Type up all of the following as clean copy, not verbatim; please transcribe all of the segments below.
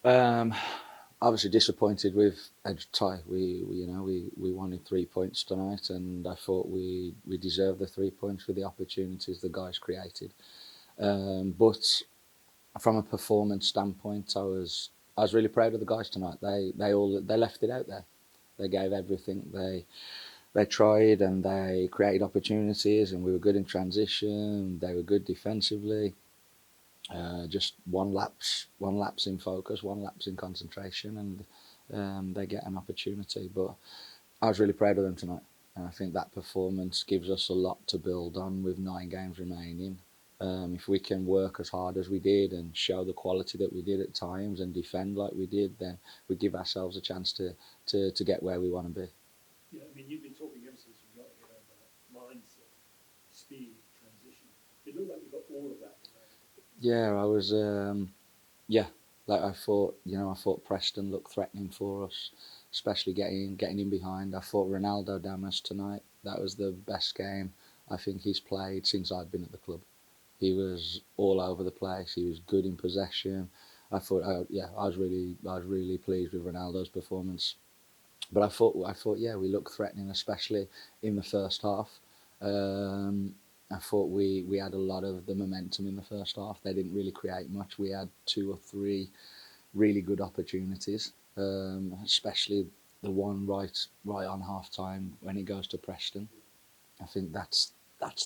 Um, Obviously disappointed with a tie. We wanted 3 points tonight, and I thought we deserved the 3 points with the opportunities the guys created. But from a performance standpoint, I was really proud of the guys tonight. They left it out there. They gave everything. They tried and they created opportunities, and we were good in transition. They were good defensively. Just one lapse in focus, one lapse in concentration, and they get an opportunity. But I was really proud of them tonight, and I think that performance gives us a lot to build on with 9 games remaining. If we can work as hard as we did and show the quality that we did at times and defend like we did, then we give ourselves a chance to get where we want to be. Yeah, I mean, you've been talking ever since you got here about mindset, speed, transition. It looked like you got all of that tonight. Yeah, I was. Yeah, like I thought Preston looked threatening for us, especially getting in behind. I thought Ronaldo Damas tonight. That was the best game I think he's played since I've been at the club. He was all over the place. He was good in possession. Yeah, I was really pleased with Ronaldo's performance. But I thought, yeah, we looked threatening, especially in the first half. Um, I thought we had a lot of the momentum in the first half. They didn't really create much. We had two or three really good opportunities, especially the one right on half time when it goes to Preston. I think that's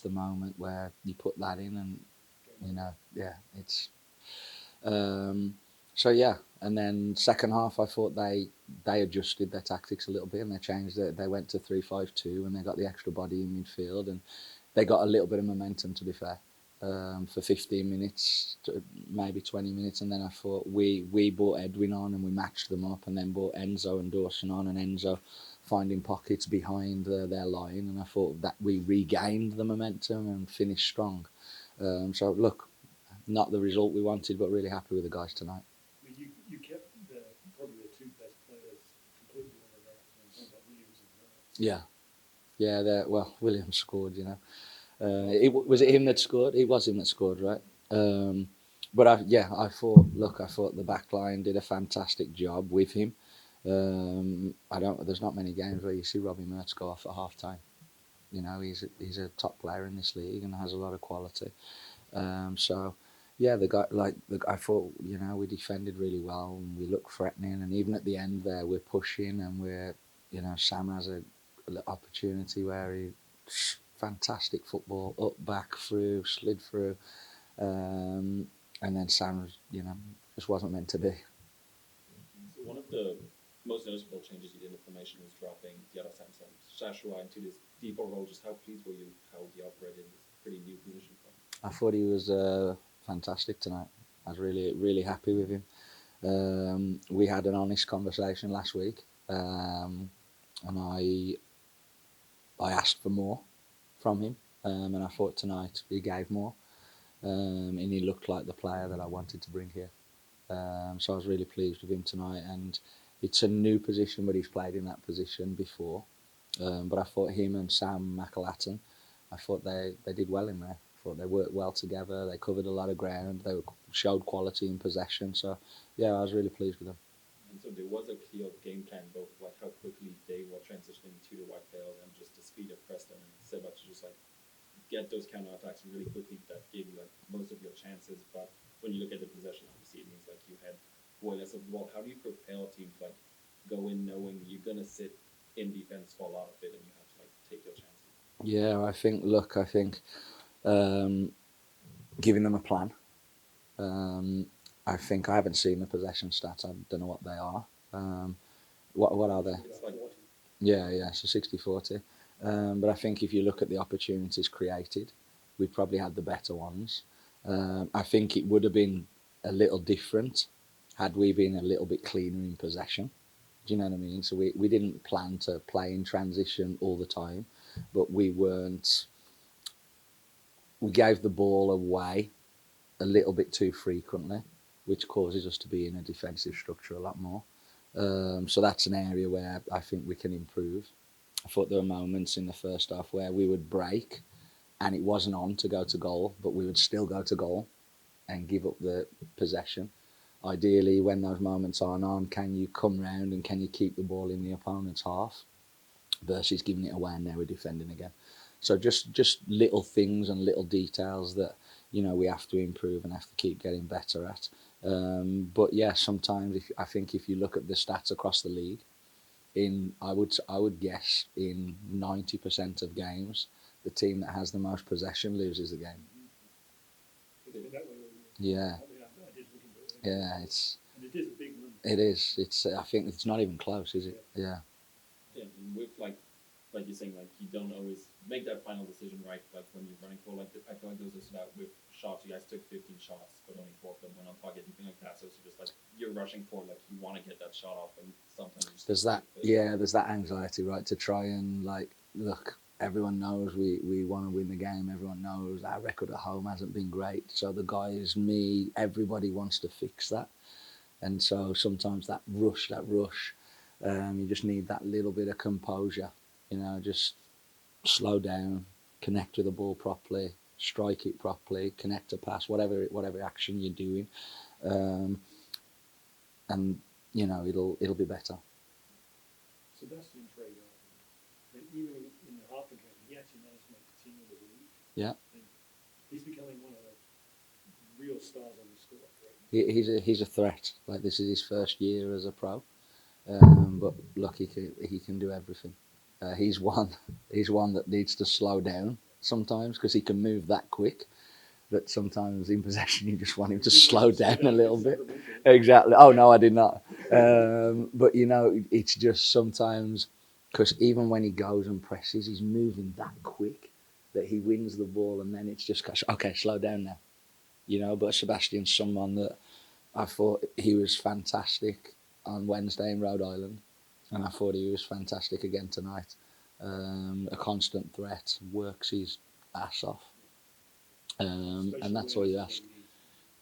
the moment where you put that in, and yeah, it's um, so yeah. And then second half, I thought they adjusted their tactics a little bit and they changed it. They went to 3-5-2 and they got the extra body in midfield and they got a little bit of momentum. To be fair, for 15 minutes, maybe 20 minutes, and then I thought we brought Edwin on and we matched them up, and then brought Enzo and Dawson on, and Enzo finding pockets behind their line, and I thought that we regained the momentum and finished strong. So look, not the result we wanted, but really happy with the guys tonight. I mean, you kept probably the two best players completely on the rack. I'm talking about Williams and Hurst. Yeah, yeah. Well, Williams scored. Was it him that scored? It was him that scored, right? Um, but I thought the back line did a fantastic job with him. I don't. There's not many games where you see Robbie Mertz go off at half time. He's a top player in this league and has a lot of quality. So yeah, I thought we defended really well and we looked threatening, and even at the end there we're pushing and Sam has a opportunity where he fantastic football up back through slid through, and then Sam just wasn't meant to be. So one of the most noticeable changes you did in the formation was dropping the other Samsung Shashua into this deeper role. Just how pleased were you how he operated in this pretty new position for him? I thought he was fantastic tonight. I was really happy with him. We had an honest conversation last week, and I asked for more from him, and I thought tonight he gave more, and he looked like the player that I wanted to bring here. So I was really pleased with him tonight, and it's a new position, but he's played in that position before. But I thought him and Sam McAlatton, I thought they did well in there. I thought they worked well together. They covered a lot of ground. Showed quality in possession. So yeah, I was really pleased with them. And so there was a clear game plan, both of like how quickly they were transitioning to the white belt and just the speed of Preston and Seba to just like get those counter attacks really quickly. That gave you like most of your chances. But when you look at the possession, obviously it means like you had way less of the ball. How do you prepare a team to like go in knowing you're gonna sit in defense for a lot of it and you have to like take your chances? Yeah, I think um, giving them a plan. Um, I think I haven't seen the possession stats. I don't know what they are. Um, what are they? It's like 40. Yeah, so 60-40. But I think if you look at the opportunities created, we probably had the better ones. I think it would have been a little different had we been a little bit cleaner in possession. Do you know what I mean? So we didn't plan to play in transition all the time, but we gave the ball away a little bit too frequently, which causes us to be in a defensive structure a lot more. So that's an area where I think we can improve. I thought there were moments in the first half where we would break and it wasn't on to go to goal, but we would still go to goal and give up the possession. ideally, when those moments aren't on, can you come round and can you keep the ball in the opponent's half versus giving it away and now we're defending again. So just little things and little details that we have to improve and have to keep getting better at. But yeah, sometimes I think if you look at the stats across the league, I would guess in 90% of games, the team that has the most possession loses the game. It's been that way all year. Yeah, I did look into it. yeah, And it is a big number. it is. It's I think it's not even close, is it? Yeah. Yeah, and with like you're saying, like you don't always make that final decision right. Like when you're running for, I feel like those are that with shots. You guys took 15 shots, but only 4 of them went on target. Anything like that. So it's just like you're rushing for, like you want to get that shot off, and sometimes There's that anxiety, right, to try and look. Everyone knows we want to win the game. Everyone knows our record at home hasn't been great. So the guys, me, everybody wants to fix that. And so sometimes that rush, you just need that little bit of composure. Just slow down, connect with the ball properly, strike it properly, connect a pass, whatever action you're doing, um, and it'll be better. Sebastian Traeger, even in the Hartford game, he actually managed to make the team of the league. Yeah. And he's becoming one of the real stars on the squad. Right? He's a threat. Like this is his first year as a pro, but look, he can do everything. He's one that needs to slow down sometimes because he can move that quick. That sometimes in possession you just want him to slow down a little bit. Exactly. Oh no, I did not. But it's just sometimes because even when he goes and presses, he's moving that quick that he wins the ball, and then it's just okay, slow down now. But Sebastian's someone that I thought he was fantastic on Wednesday in Rhode Island, and I thought he was fantastic again tonight. A constant threat, works his ass off. And that's all you ask.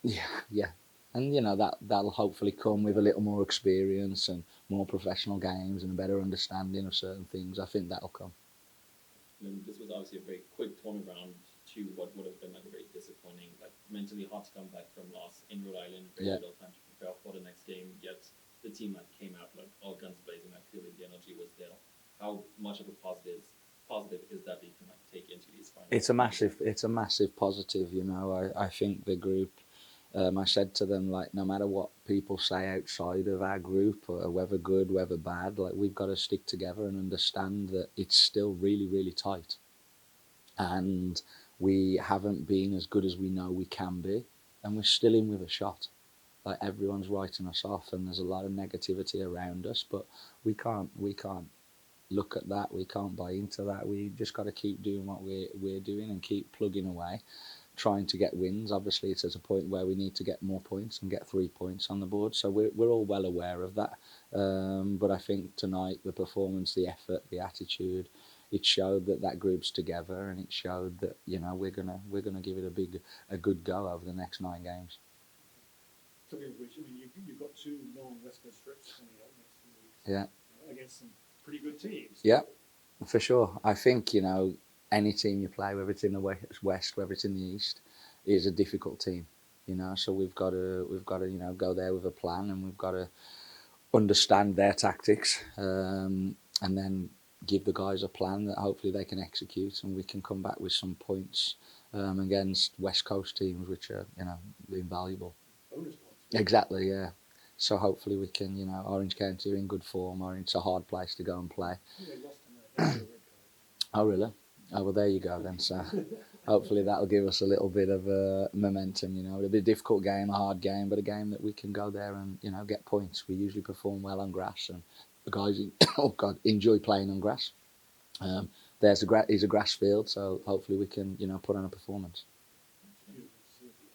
Yeah. And that'll hopefully come with a little more experience and more professional games and a better understanding of certain things. I think that'll come. And this was obviously a very quick turnaround to what would have been like a very disappointing, like mentally hard to come back from loss in Rhode Island. Very little time to prepare for the next game. Yet the team came out like all guns blazing. Clearly the energy was there. How much of a positive is that you can take into these finals? It's a massive positive. I think the group. I said to them, no matter what people say outside of our group, or whether good, whether bad, we've got to stick together and understand that it's still really, really tight. And we haven't been as good as we know we can be, and we're still in with a shot. Everyone's writing us off, and there's a lot of negativity around us, but we can't look at that. We can't buy into that. We just got to keep doing what we're doing and keep plugging away, trying to get wins. Obviously, it's at a point where we need to get more points and get 3 points on the board. So we're all well aware of that. But I think tonight, the performance, the effort, the attitude, it showed that group's together, and it showed that we're gonna give it a good go over the next 9 games. Talking of which, you've got 2 long West Coast trips coming up next 2 weeks. Yeah. Against some pretty good teams. Yeah, for sure. I think any team you play, whether it's in the west, whether it's in the east, is a difficult team. So we've got to go there with a plan, and we've got to understand their tactics, and then give the guys a plan that hopefully they can execute, and we can come back with some points against West Coast teams, which are invaluable. Bonus points. Exactly, yeah. So hopefully we can, Orange County are in good form, or it's a hard place to go and play. They lost tonight. Oh, really? Oh, well, there you go then. So hopefully that'll give us a little bit of momentum. It'll be a difficult game, a hard game, but a game that we can go there and, get points. We usually perform well on grass, and the guys, enjoy playing on grass. There's a grass field, so hopefully we can, put on a performance.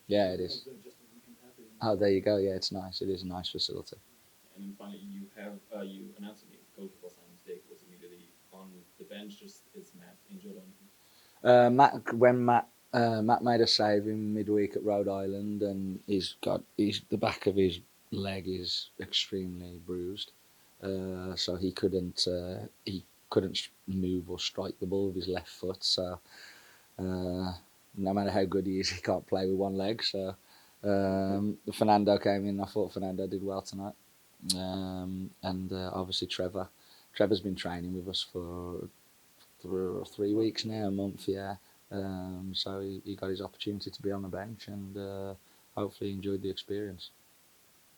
Yeah, it is. Oh, there you go. Yeah, it's nice. It is a nice facility. And then finally, you announced a new coach for Simon's Day. Was immediately on the bench. Just is Matt injured Matt made a save in midweek at Rhode Island, and the back of his leg is extremely bruised, so he couldn't move or strike the ball with his left foot. So no matter how good he is, he can't play with one leg. So Fernando came in. I thought Fernando did well tonight, and obviously Trevor. Trevor's been training with us for 3 weeks now, a month, yeah. So he got his opportunity to be on the bench, and hopefully enjoyed the experience.